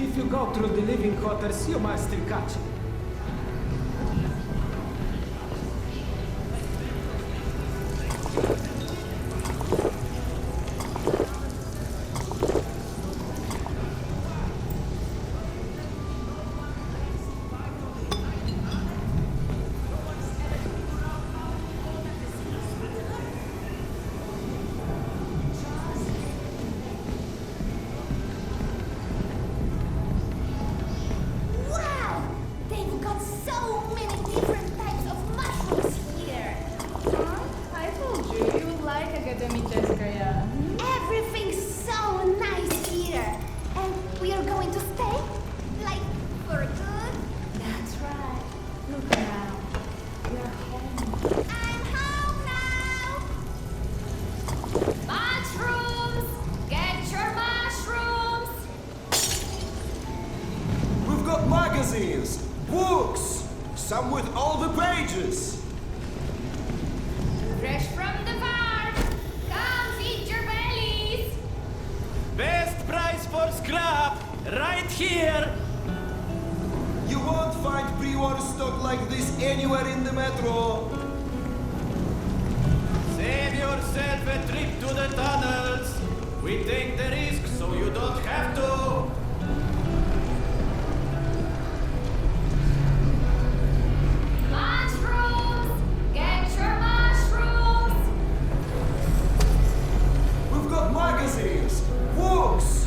If you go through the living quarters, you might still catch it. Everything's so nice here. And we are going to stay? Like, for good? That's right. Look now. We're home. I'm home now! Mushrooms! Get your mushrooms! We've got magazines, books, some with all the pages. Fresh from the farm! Come feed your bellies! Best price for scrap, right here! You won't find pre-war stock like this anywhere in the metro. Save yourself a trip to the tunnels. We take the risk so you don't have to. Mushrooms! Get your mushrooms! We've got magazines, books.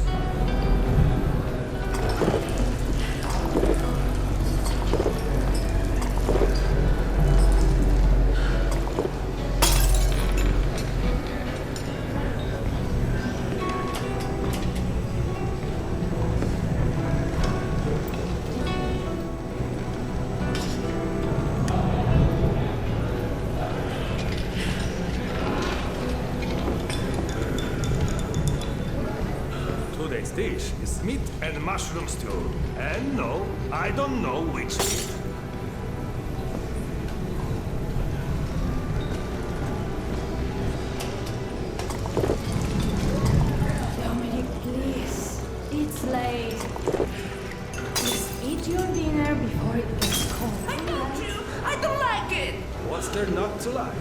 Today's dish is meat and mushroom stew. And no, I don't know which meat. Dominic, please. It's late. Just eat your dinner before it gets cold. I told you! I don't like it! What's there not to like?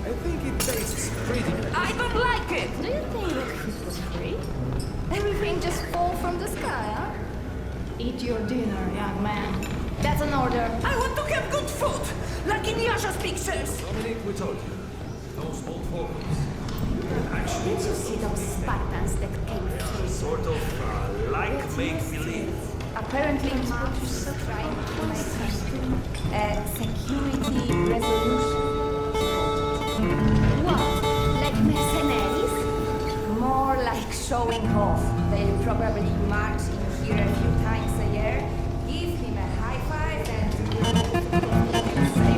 I think it tastes pretty good. I don't like it! Do you think that food was free? Everything just fall from the sky, huh? Eat your dinner, young man. That's an order. I want to have good food! Like in Yasha's pictures! Dominic, we told you. Those old photos. Actually, Did you see those Spartans that came through? Sort of like make-believe. Apparently, Mars is trying to make a security resolution. What? Like mercenaries? More like showing off. They'll probably march in here a few times a year, give him a high five, and say,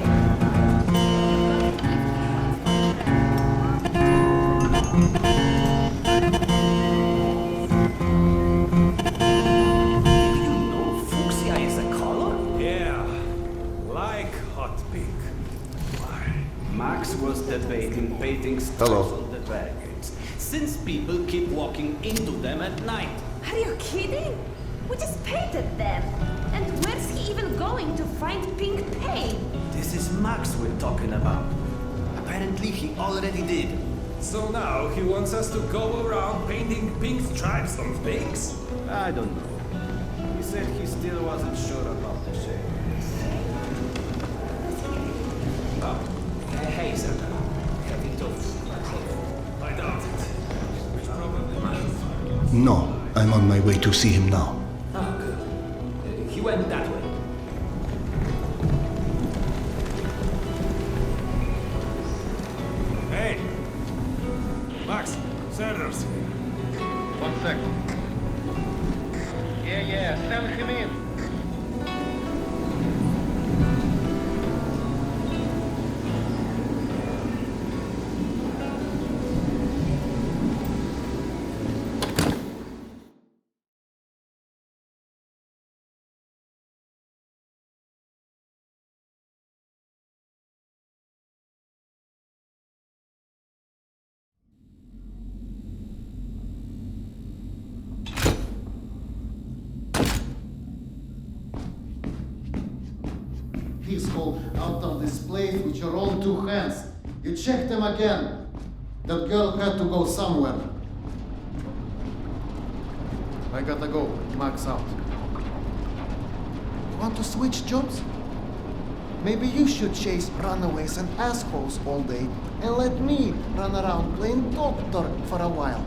Fuchsia is a color? Yeah, like hot pink. Why? Max was debating painting stars on the barricades, since people keep walking into them at night. are you kidding? We just painted them. And where's he even going to find pink paint? This is Max we're talking about. Apparently he already did. So now he wants us to go around painting pink stripes on things? I don't know. He said he still wasn't sure about the shape. Oh, hey, sir. Have you told I doubt it. Which probably matters. No, I'm on my way to see him now. Oh, good. He went that way. Hey! Max, Sanders. 1 second. Yeah, send him in. pistol out of this place with your own two hands. You checked them again. That girl had to go somewhere. I gotta go. Max out. You want to switch jobs? Maybe you should chase runaways and assholes all day and let me run around playing doctor for a while.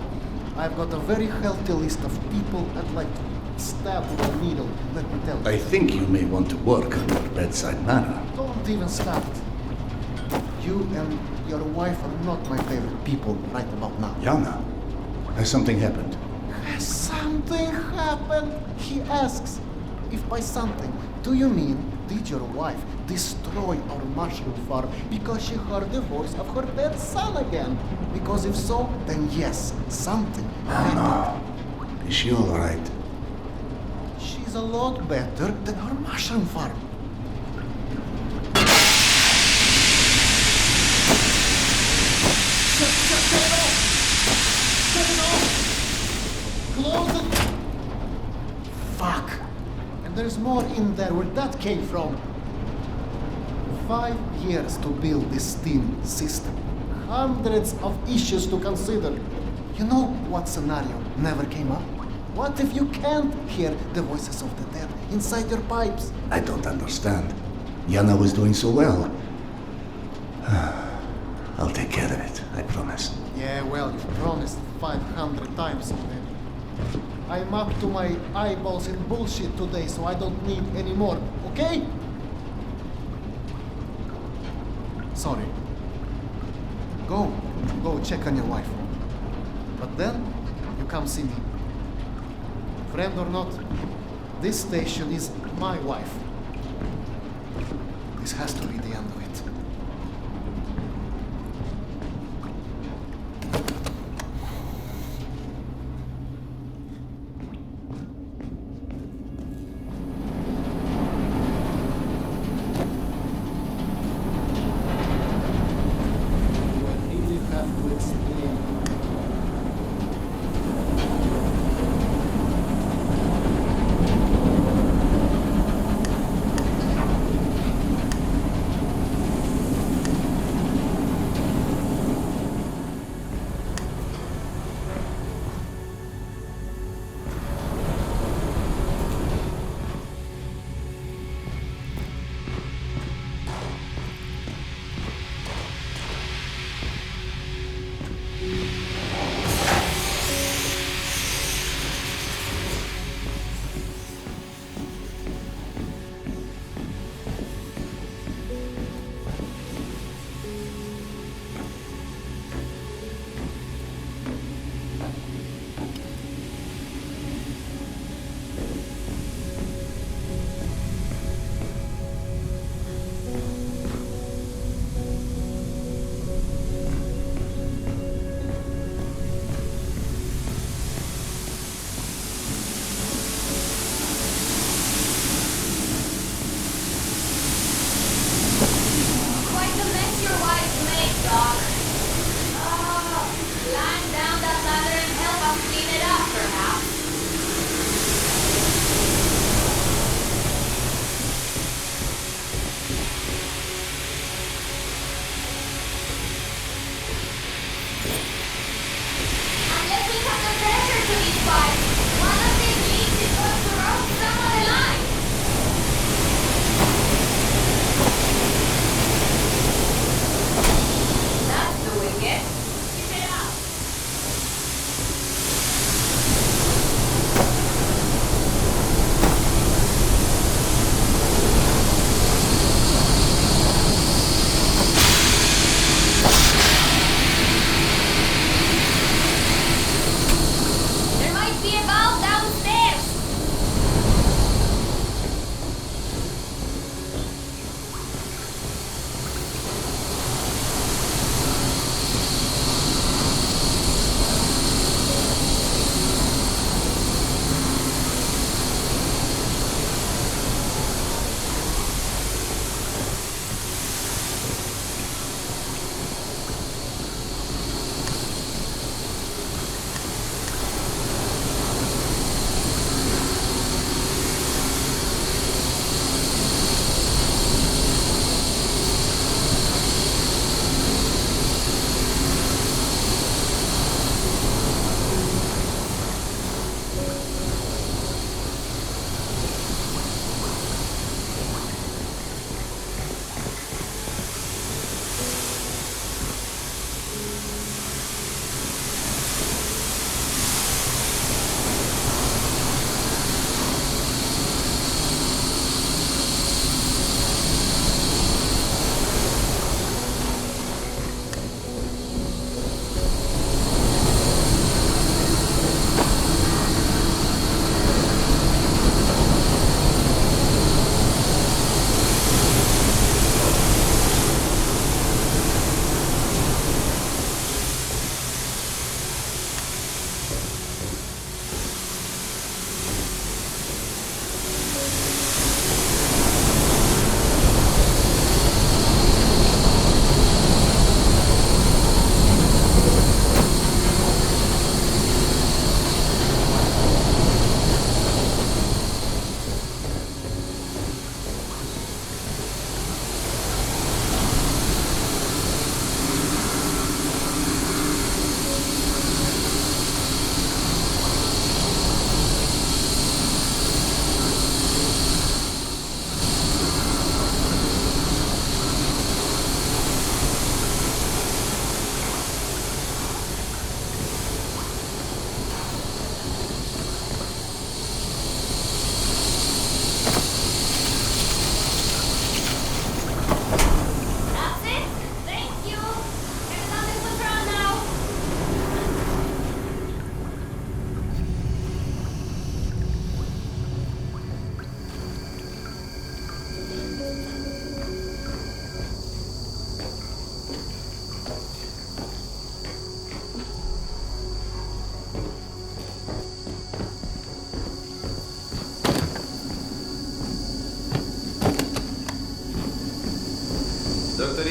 I've got a very healthy list of people I'd like to stab with a needle, let me tell you. I think you may want to work on your bedside manner. Don't even start. You and your wife are not my favorite people right about now. Yana, has something happened? Has something happened? He asks. If by something, do you mean did your wife destroy our mushroom farm because she heard the voice of her dead son again? Because if so, then yes, something happened. Is she all right? She's a lot better than her mushroom farm. Shut it off! Shut it off! Close it! Fuck! And there's more in there where that came from. 5 years to build this steam system. Hundreds of issues to consider. You know what scenario never came up? What if you can't hear the voices of the dead inside your pipes? I don't understand. Yana was doing so well. I'll take care of it, I promise. Yeah, well, you've promised 500 times already. I'm up to my eyeballs in bullshit today, so I don't need any more, okay? Sorry. Go check on your wife. But then, you come see me. Friend or not, this station is my wife. This has to be the end of it.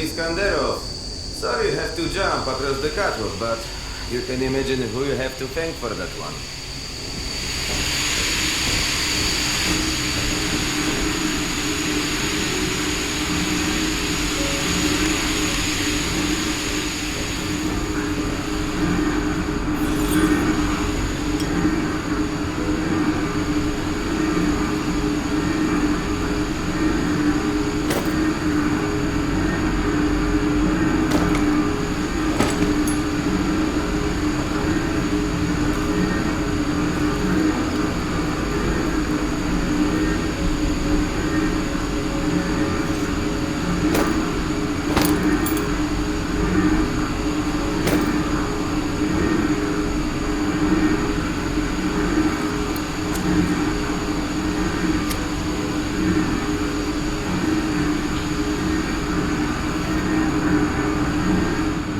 Iskanderov. Sorry you have to jump across the catwalk, but you can imagine who you have to thank for that one.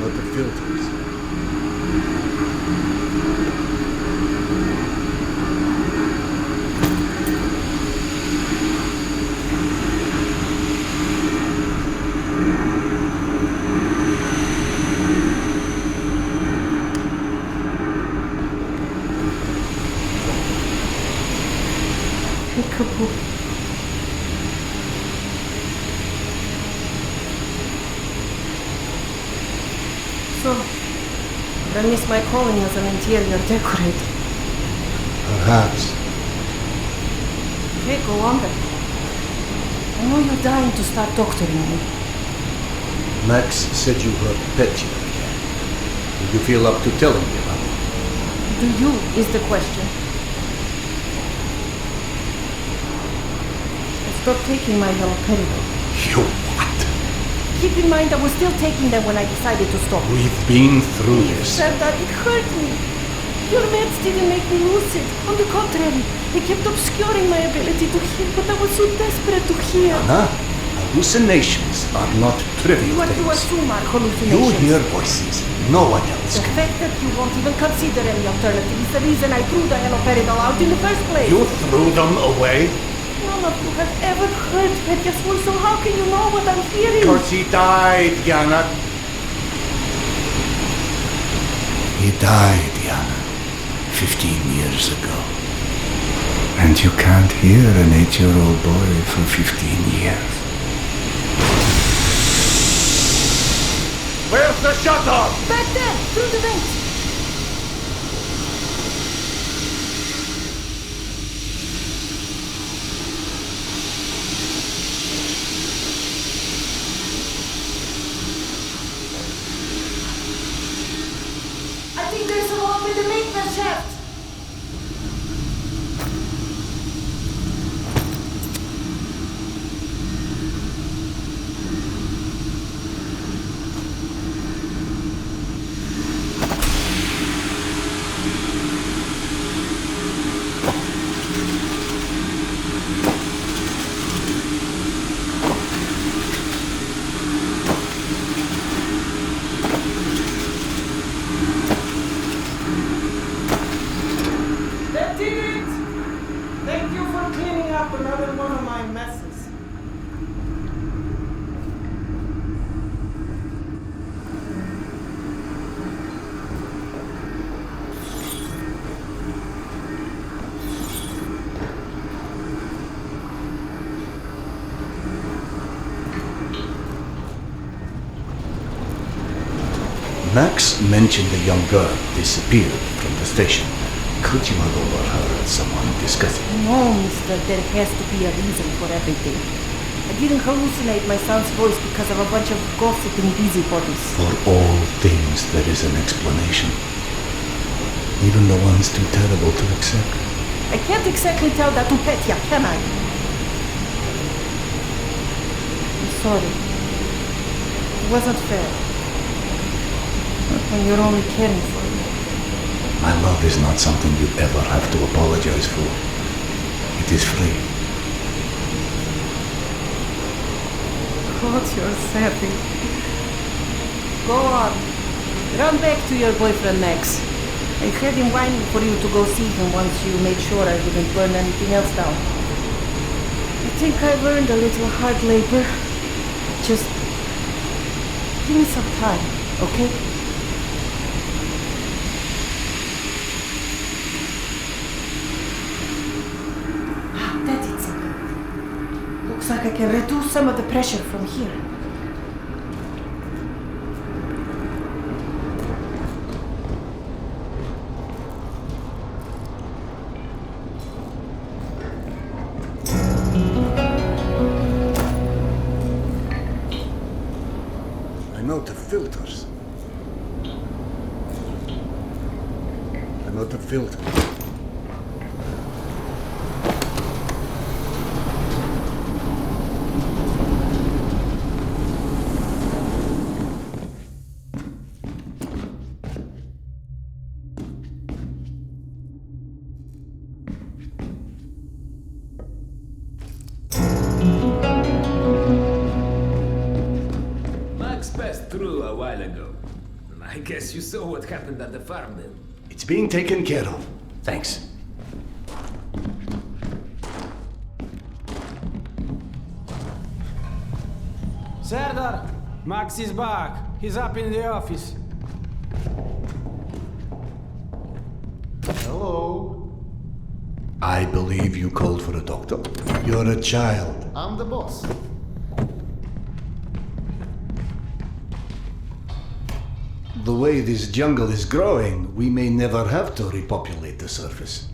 Not the filters. Peekaboo. So, I miss my calling as an interior decorator. Perhaps. Okay, go on then. I know you're dying to start doctoring me. Max said you hurt Petya again. Would you feel up to telling me about it? Do you is the question. I stopped taking my haloperidol. You what? Keep in mind I was still taking them when I decided to stop. We've been through this. Said that it hurt me. Your meds didn't make me lucid. On the contrary, they kept obscuring my ability to hear, but I was so desperate to hear. Anna, hallucinations are not trivial What you things. assume are You hallucinations. hear voices. No one else The can. fact that you won't even consider any alternative is the reason I threw the haloperidol out in the first place. You threw them away? None of you have ever heard Petya's voice, so how can you know what I'm hearing? Because he died, Yana. He died, Yana. 15 years ago. And you can't hear an 8-year-old boy for 15 years. Where's the shutter? Back there, through the vent. I think there's a hole in the maintenance shaft. That did it! Thank you for cleaning up another one of my messes. Max mentioned a young girl disappeared from the station. Could you have overheard someone discussing? No, mister, there has to be a reason for everything. I didn't hallucinate my son's voice because of a bunch of gossiping busybodies. For all things there is an explanation. Even the ones too terrible to accept. I can't exactly tell that to Petya, can I? I'm sorry. It wasn't fair. When you're only caring for me. My love is not something you ever have to apologize for. It is free. God, you're savvy. Go on. Run back to your boyfriend, Max. I had him whining for you to go see him once you made sure I wouldn't burn anything else down. I think I've earned a little hard labor. Just Give me some time, okay? That's it. Looks like I can reduce some of the pressure from here. I know the filters. I know the filter. Max passed through a while ago. I guess you saw what happened at the farm then. It's being taken care of. Thanks. Serdar, Max is back. He's up in the office. Hello. I believe you called for a doctor. You're a child. I'm the boss. The way this jungle is growing, we may never have to repopulate the surface.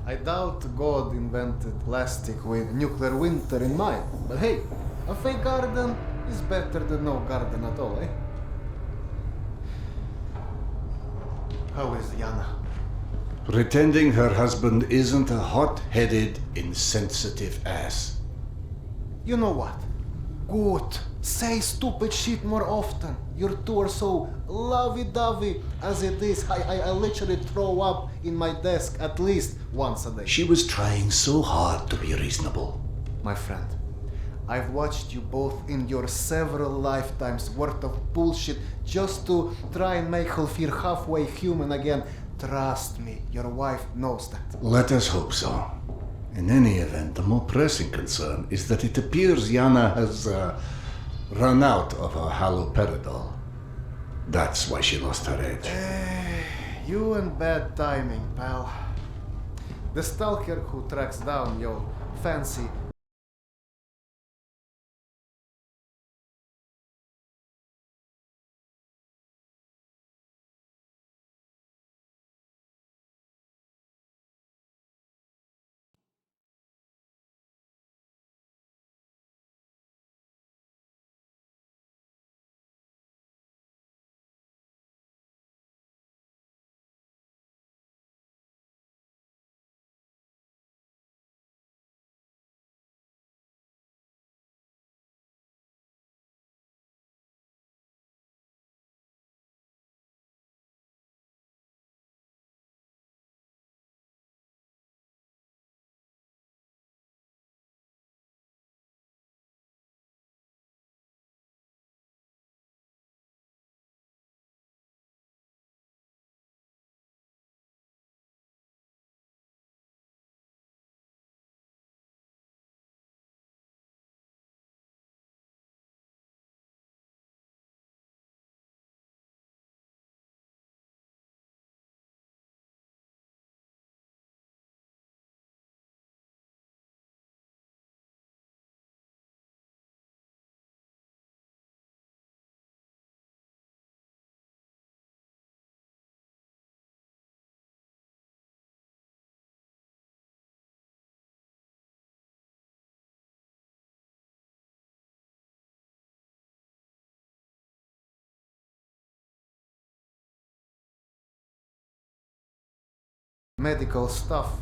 I doubt God invented plastic with nuclear winter in mind. But hey, a fake garden is better than no garden at all, eh? How is Yana? Pretending her husband isn't a hot-headed, insensitive ass. You know what? Good. Say stupid shit more often. Your two are so lovey-dovey as it is. I literally throw up in my desk at least once a day. She was trying so hard to be reasonable. My friend, I've watched you both in your several lifetimes worth of bullshit just to try and make her feel halfway human again. Trust me, your wife knows that. Let us hope so. In any event, the more pressing concern is that it appears Yana has run out of her haloperidol. That's why she lost her edge. You and bad timing, pal. The stalker who tracks down your fancy medical stuff.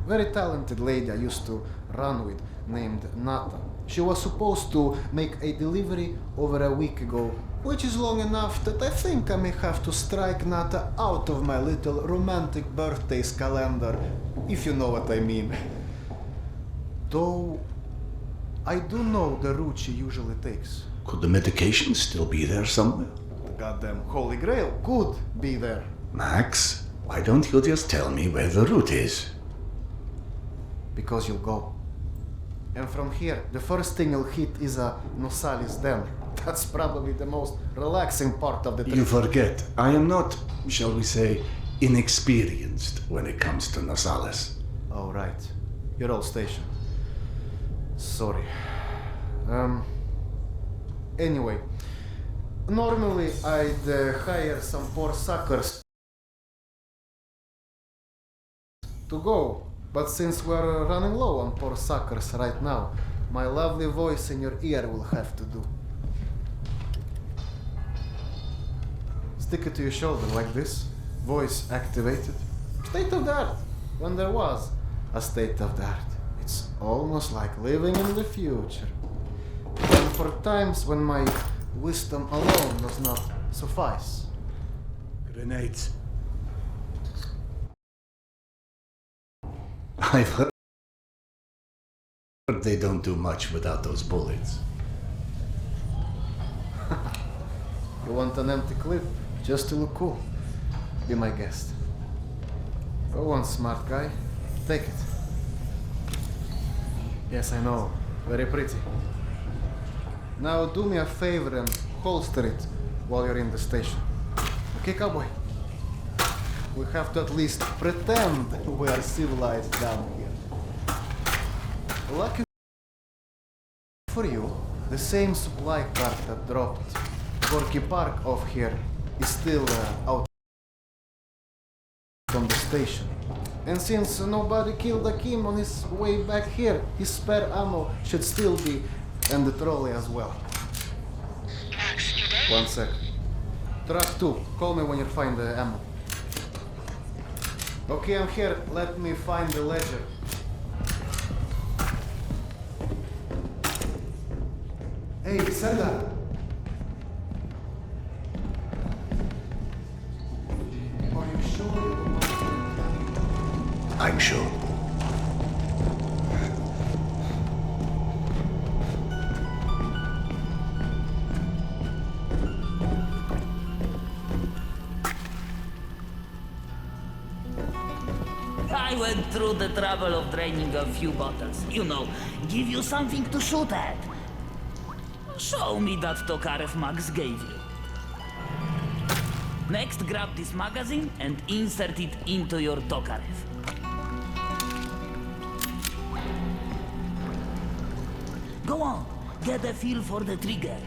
Very talented lady I used to run with named Nata. She was supposed to make a delivery over a week ago, which is long enough that I think I may have to strike Nata out of my little romantic birthdays calendar, if you know what I mean. Though I do know the route she usually takes. Could the medication still be there somewhere? The goddamn Holy Grail could be there. Max, why don't you just tell me where the route is? Because you'll go. And from here, the first thing you'll hit is a Nosali's den. That's probably the most relaxing part of the trip. You forget, I am not, shall we say, inexperienced when it comes to Nasales. Oh, right. You're all stationed. Sorry. Anyway, normally I'd hire some poor suckers to go, but since we're running low on poor suckers right now, my lovely voice in your ear will have to do. Stick it to your shoulder like this, voice activated. State of the art, when there was a state of the art. It's almost like living in the future. And for times when my wisdom alone does not suffice. Grenades. I've heard they don't do much without those bullets. You want an empty clip just to look cool? Be my guest. Go on, smart guy. Take it. Yes, I know. Very pretty. Now do me a favor and holster it while you're in the station. Okay, cowboy? We have to at least pretend we are civilized down here. Lucky for you, the same supply cart that dropped Gorky Park off here is still out from the station. And since nobody killed Akim on his way back here, his spare ammo should still be in the trolley as well. 1 sec. Truck 2, call me when you find the ammo. Okay, I'm here. Let me find the ledger. Hey, Serdar. Are you sure you don't want to? I'm sure. I went through the trouble of draining a few bottles. You know, give you something to shoot at. Show me that Tokarev Max gave you. Next, grab this magazine and insert it into your Tokarev. Go on, get a feel for the trigger.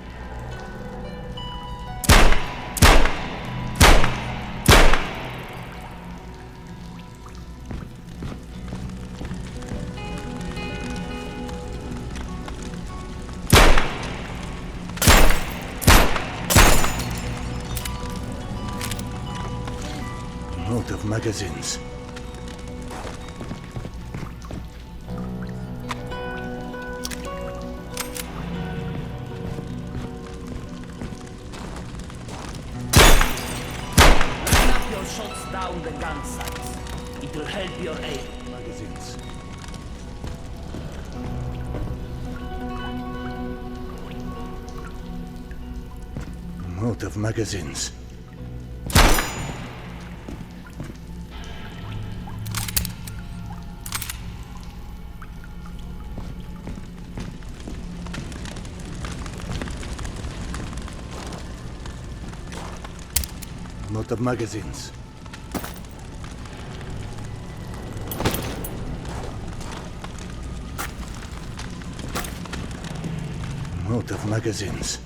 Out of magazines. Line up your shots down the gun sights. It will help your aim. Magazines. Out of magazines. Out of magazines. Out of magazines.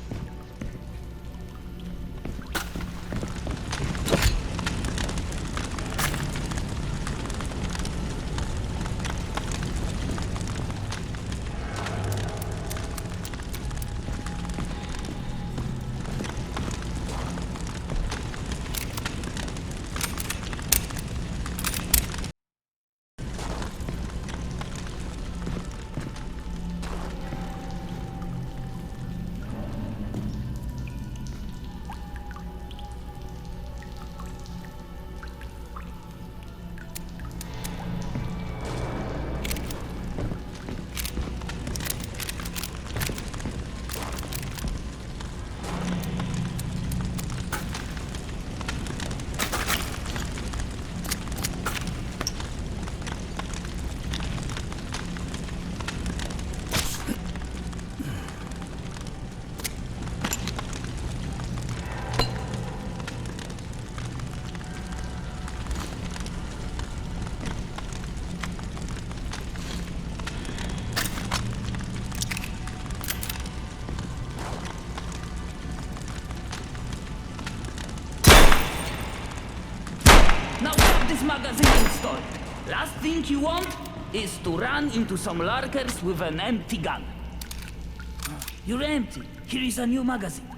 story. Last thing you want is to run into some lurkers with an empty gun. You're empty. Here is a new magazine.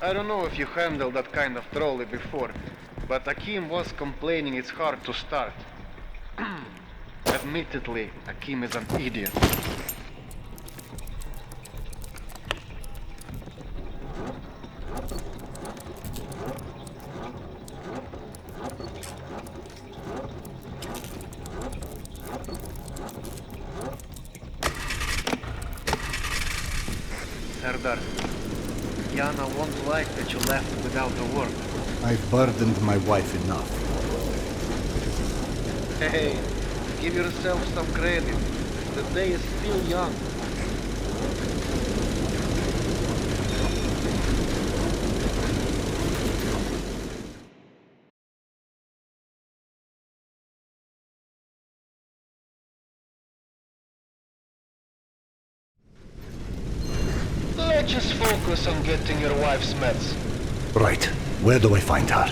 I don't know if you handled that kind of trolley before, but Akim was complaining it's hard to start. Admittedly, Akim is an idiot. Serdar, Yana won't like that you left without a word. I've burdened my wife enough. Hey, give yourself some credit. The day is still young. Let's just focus on getting your wife's meds. Right. Where do I find her?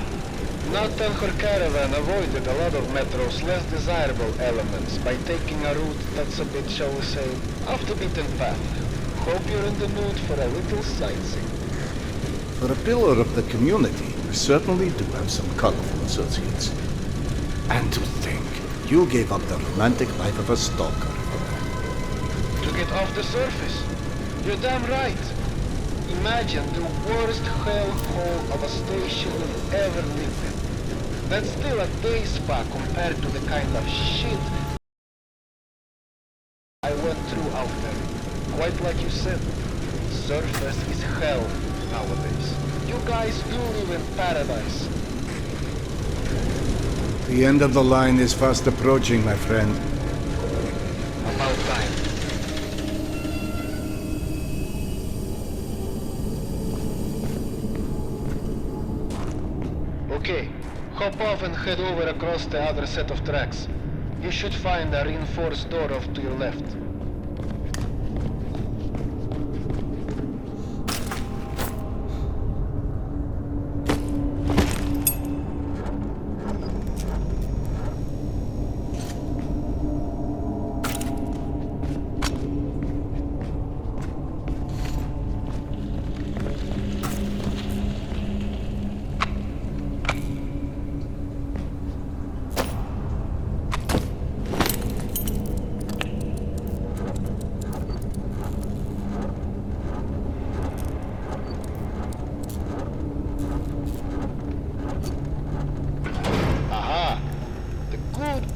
Not on her caravan avoided a lot of Metro's less desirable elements by taking a route that's a bit, shall we say, off the beaten path. Hope you're in the mood for a little sightseeing. For a pillar of the community, you certainly do have some colorful associates. And to think, you gave up the romantic life of a stalker for that. To get off the surface? You're damn right. Imagine the worst hellhole of a station you've ever lived in. That's still a day spa compared to the kind of shit I went through out there. Quite like you said, surface is hell nowadays. You guys do live in paradise. The end of the line is fast approaching, my friend. About time. Okay, hop off and head over across the other set of tracks. You should find a reinforced door off to your left.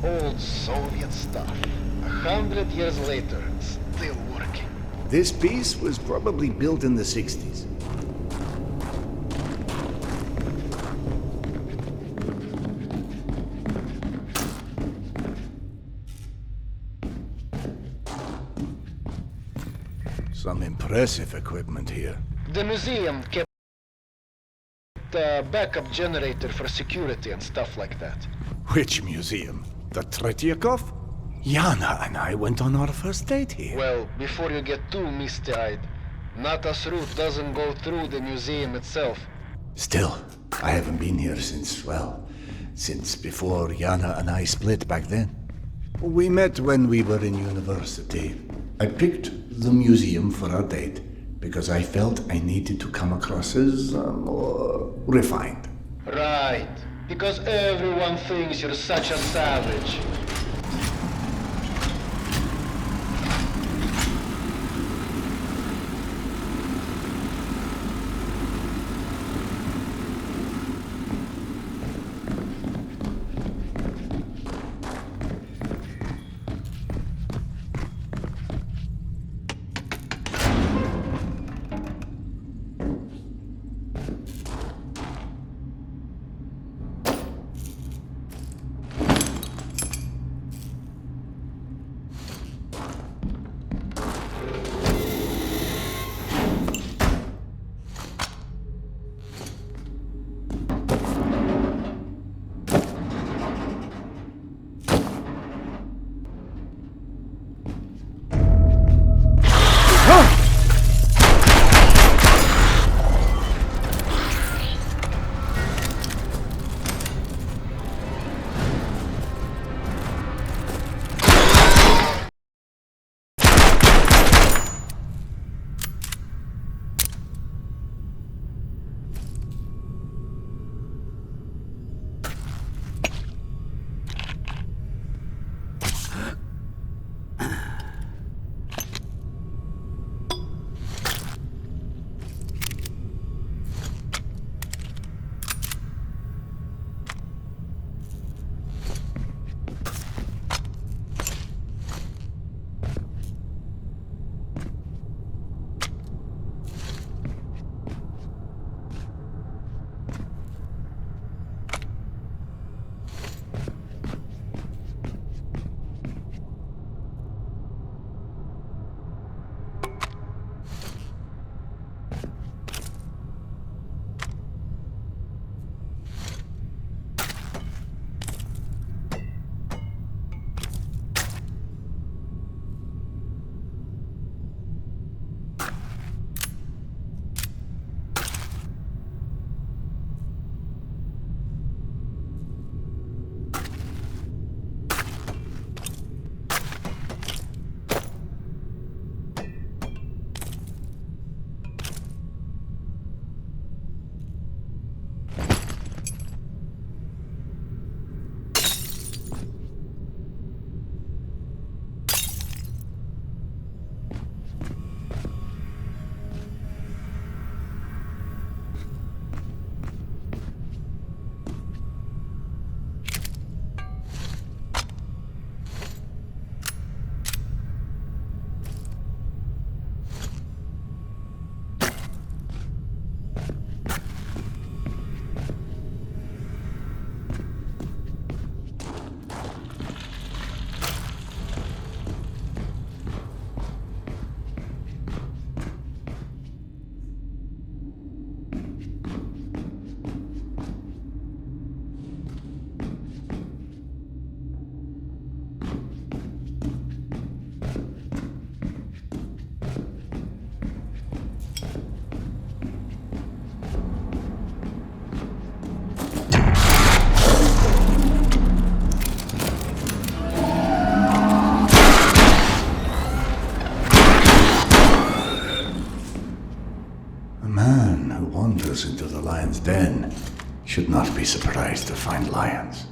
Old Soviet stuff. 100 years later, still working. This piece was probably built in the 60s. Some impressive equipment here. The museum kept a backup generator for security and stuff like that. Which museum? The Tretiakov? Yana and I went on our first date here. Well, before you get too misty-eyed, Nata's route doesn't go through the museum itself. Still, I haven't been here since before Yana and I split back then. We met when we were in university. I picked the museum for our date because I felt I needed to come across as more refined. Right. Because everyone thinks you're such a savage. us into the lion's den. Should not be surprised to find lions.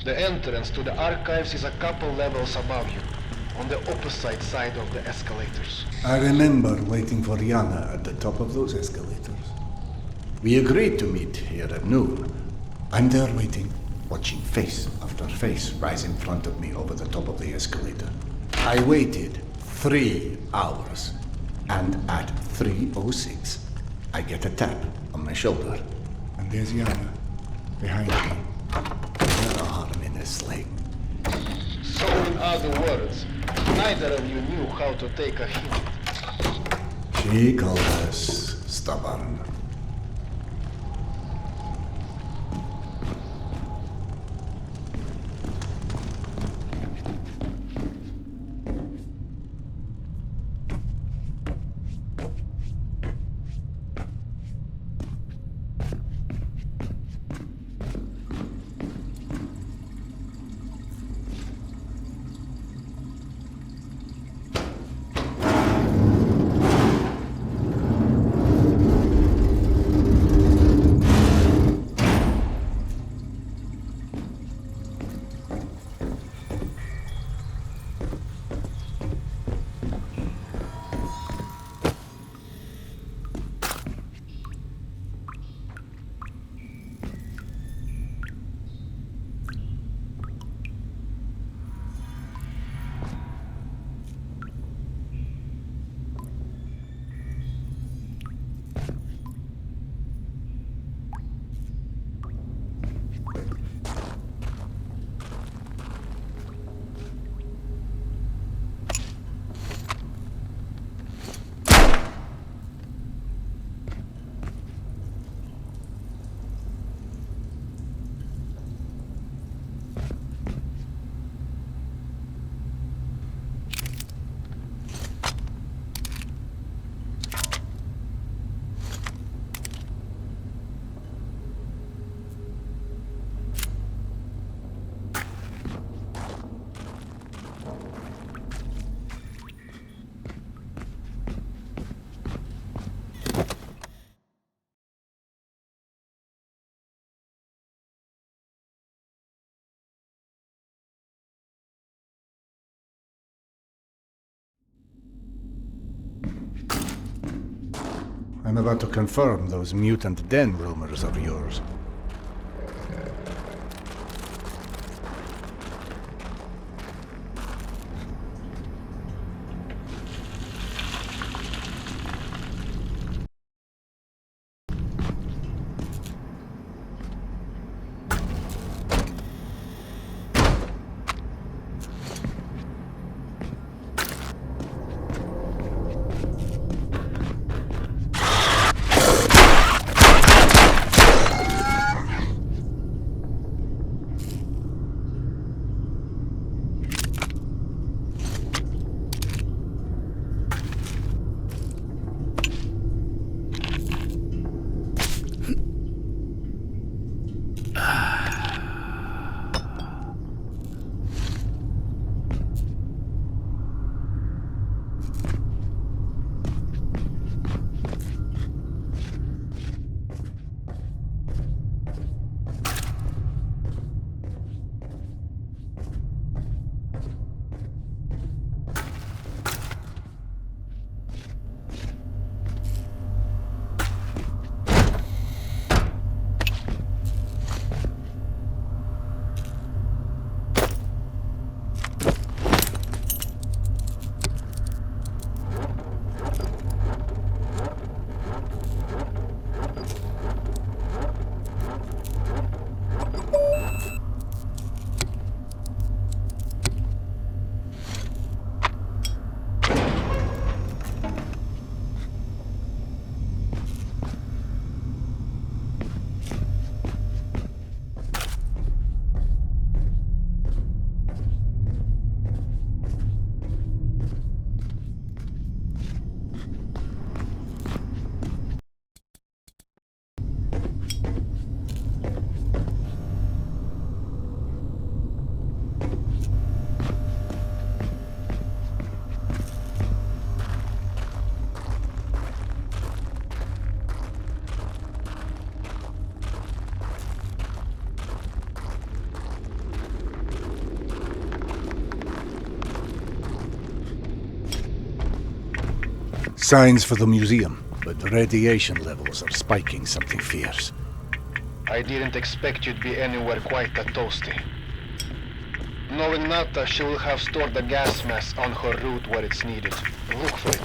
The entrance to the archives is a couple levels above you, on the opposite side of the escalators. I remember waiting for Yana at the top of those escalators. We agreed to meet here at noon. I'm there waiting, watching face after face rise in front of me over the top of the escalator. I waited 3 hours, and at 3:06, I get a tap on my shoulder. And there's Yana, behind me, her arm in a sling. So in other words, neither of you knew how to take a hint. She called us stubborn. I'm about to confirm those mutant den rumors of yours. Signs for the museum, but the radiation levels are spiking something fierce. I didn't expect you'd be anywhere quite that toasty. Knowing Nata, she will have stored the gas mask on her route where it's needed. Look for it.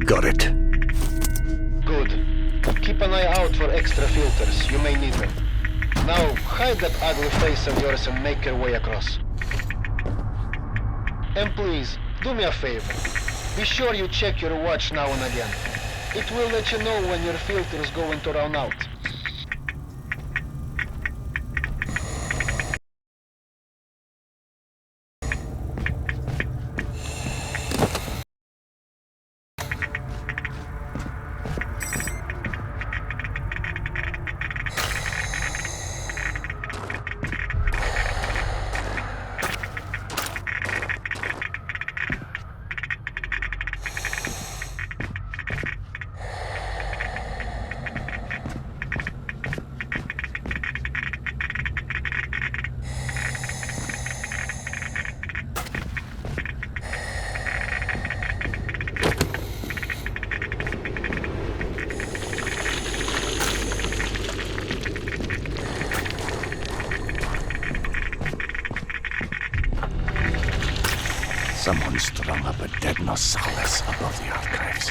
Got it. Good. Keep an eye out for extra filters. You may need them. Now, hide that ugly face of yours and make your way across. And please, do me a favor. Be sure you check your watch now and again. It will let you know when your filter is going to run out. Someone strung up a dead Nosalis above the archives.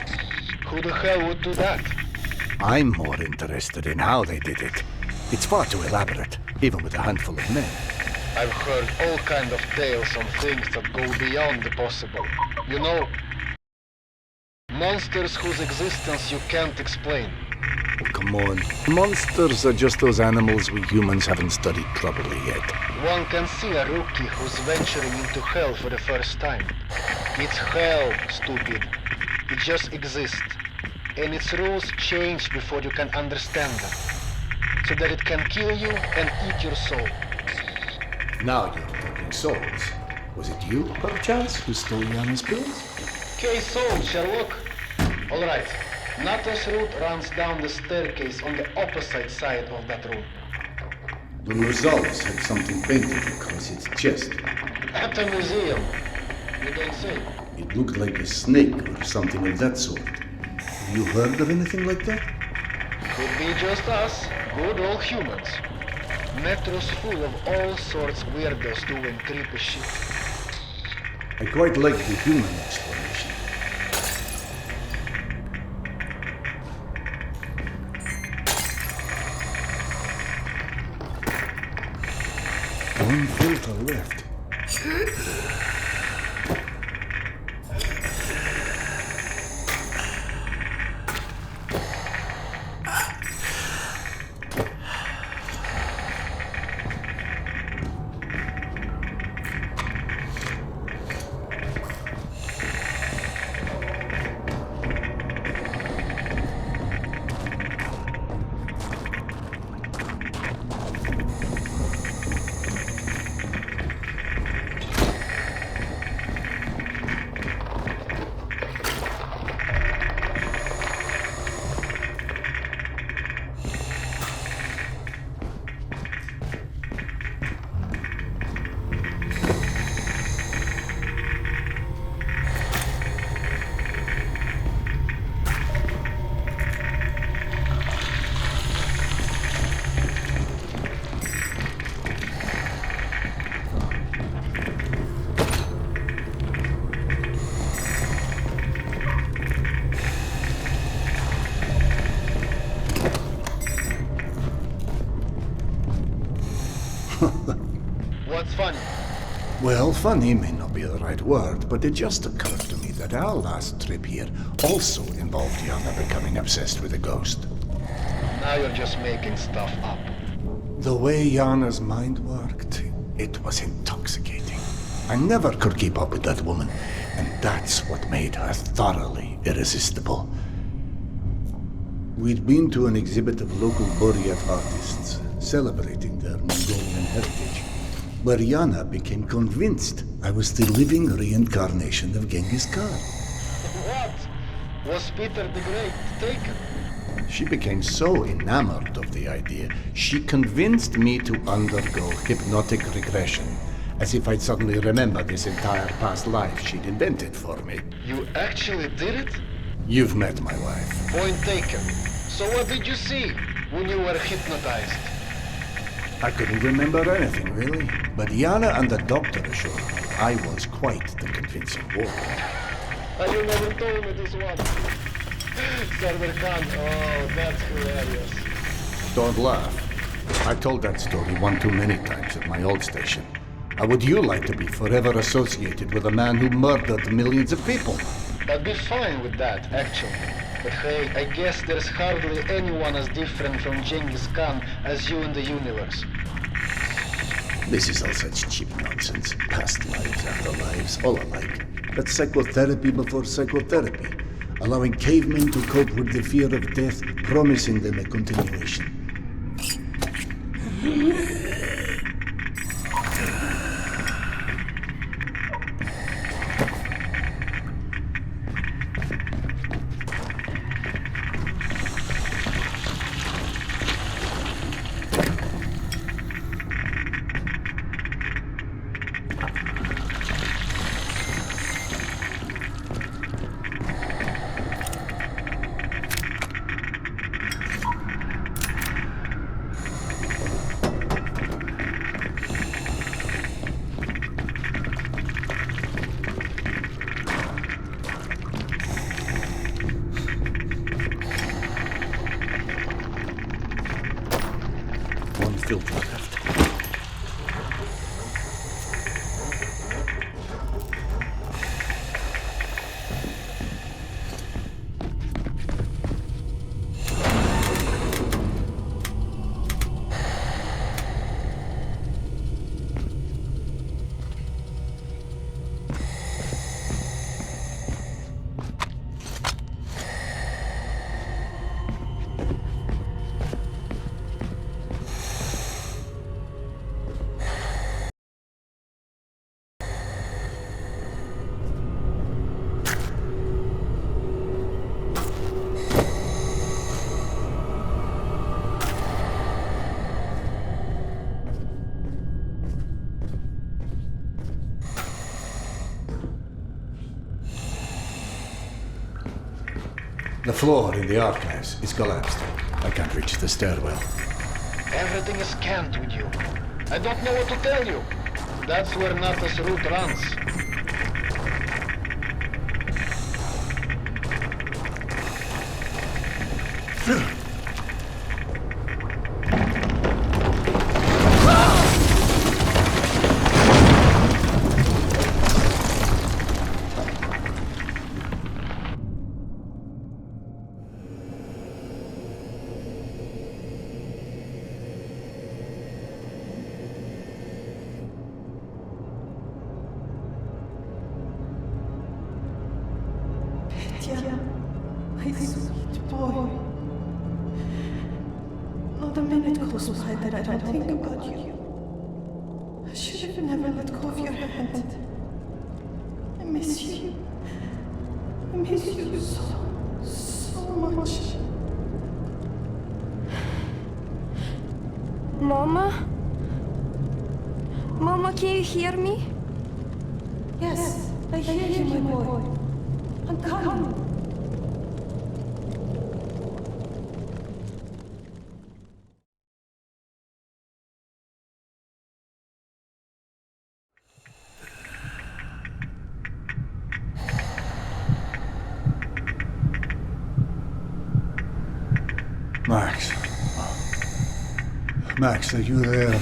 Who the hell would do that? I'm more interested in how they did it. It's far too elaborate, even with a handful of men. I've heard all kinds of tales on things that go beyond the possible. You know, monsters whose existence you can't explain. Oh, come on. Monsters are just those animals we humans haven't studied properly yet. One can see a rookie who's venturing into hell for the first time. It's hell, stupid. It just exists. And its rules change before you can understand them. So that it can kill you and eat your soul. Now you're talking souls. Was it you, perchance, who stole Yana's pills? Case solved, Sherlock. Alright. Nata's route runs down the staircase on the opposite side of that room. The results had something painted across its chest. At the museum. You don't say. It looked like a snake or something of that sort. Have you heard of anything like that? Could be just us, good old humans. Metro's full of all sorts weirdos doing creepy shit. I quite like the human explanation. One filter left. What's funny? Well, funny may not be the right word, but it just occurred to me that our last trip here also involved Yana becoming obsessed with a ghost. Now you're just making stuff up. The way Yana's mind worked, it was intoxicating. I never could keep up with that woman, and that's what made her thoroughly irresistible. We'd been to an exhibit of local Buryat artists celebrating their Mongolian heritage. where Yana became convinced I was the living reincarnation of Genghis Khan. What? Was Peter the Great taken? She became so enamored of the idea, she convinced me to undergo hypnotic regression, as if I'd suddenly remember this entire past life she'd invented for me. You actually did it? You've met my wife. Point taken. So what did you see when you were hypnotized? I couldn't remember anything, really. But Yana and the doctor assured me I was quite the convincing warrior. And you never told me this one. Sardar Khan, oh, that's hilarious. Don't laugh. I told that story one too many times at my old station. How would you like to be forever associated with a man who murdered millions of people? I'd be fine with that, actually. But hey, I guess there's hardly anyone as different from Genghis Khan as you in the universe. This is all such cheap nonsense. Past lives, afterlives, all alike. That's psychotherapy before psychotherapy. Allowing cavemen to cope with the fear of death, promising them a continuation. One filter left. The floor in the archives is collapsed. I can't reach the stairwell. Everything is scanned with you. I don't know what to tell you. That's where Nata's route runs. My sweet boy. Not a minute goes by that I don't think about you. I should have never let go of your hand. I miss you. I miss you so much. Mama? Mama, can you hear me? Yes, I hear you, my boy. I'm coming. Max. Max, are you there?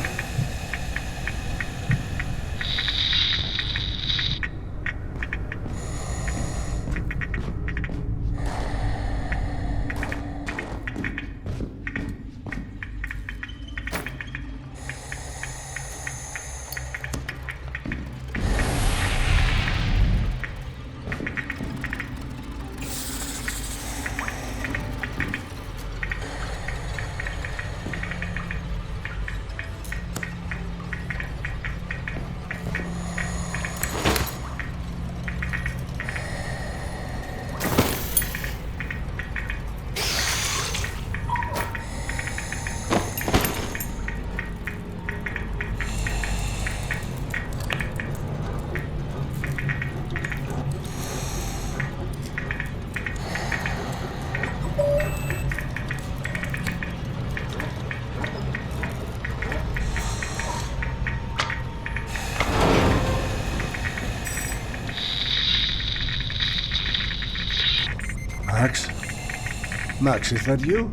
Max, is that you?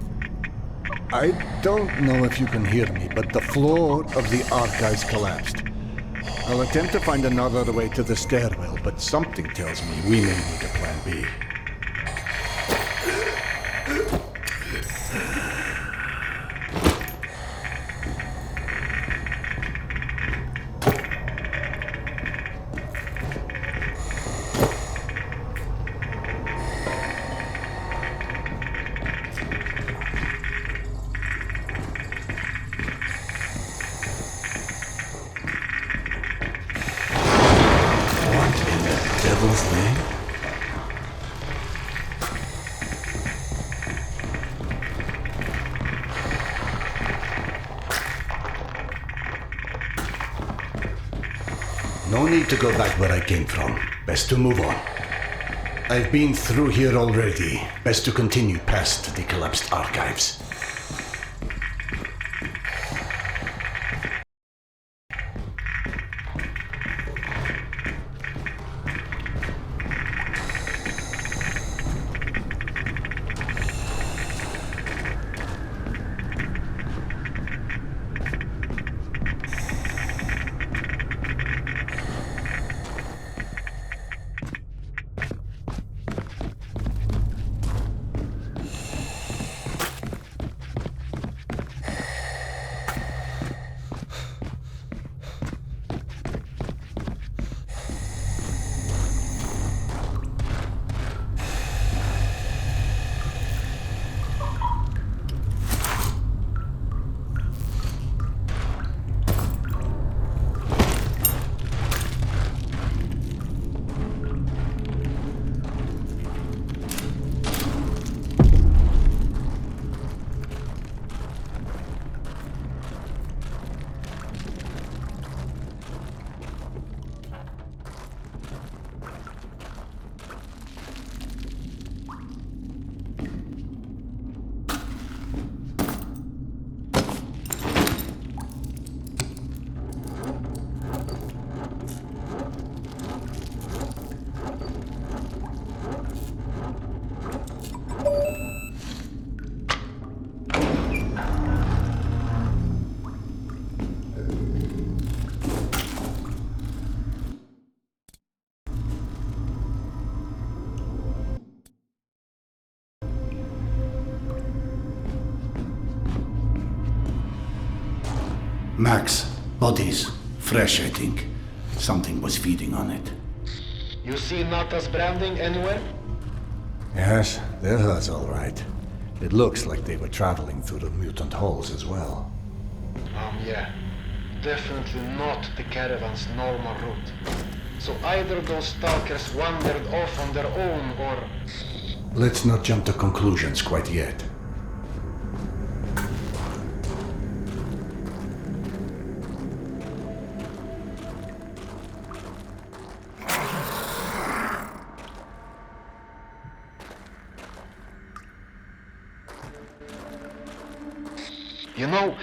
I don't know if you can hear me, but the floor of the archives collapsed. I'll attempt to find another way to the stairwell, but something tells me we may need a plan B. Devil's name? No need to go back where I came from. Best to move on. I've been through here already. Best to continue past the collapsed archives. Max, bodies. Fresh, I think. Something was feeding on it. You see Nata's branding anywhere? Yes, they're hers all right. It looks like they were traveling through the mutant halls as well. Yeah. Definitely not the caravan's normal route. So either those stalkers wandered off on their own, or... Let's not jump to conclusions quite yet. You know,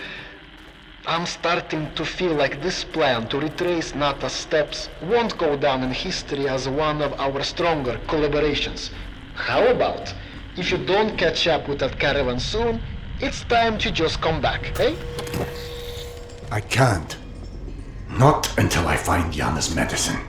I'm starting to feel like this plan to retrace Nata's steps won't go down in history as one of our stronger collaborations. How about, if you don't catch up with that caravan soon, it's time to just come back, eh? I can't. Not until I find Yana's medicine.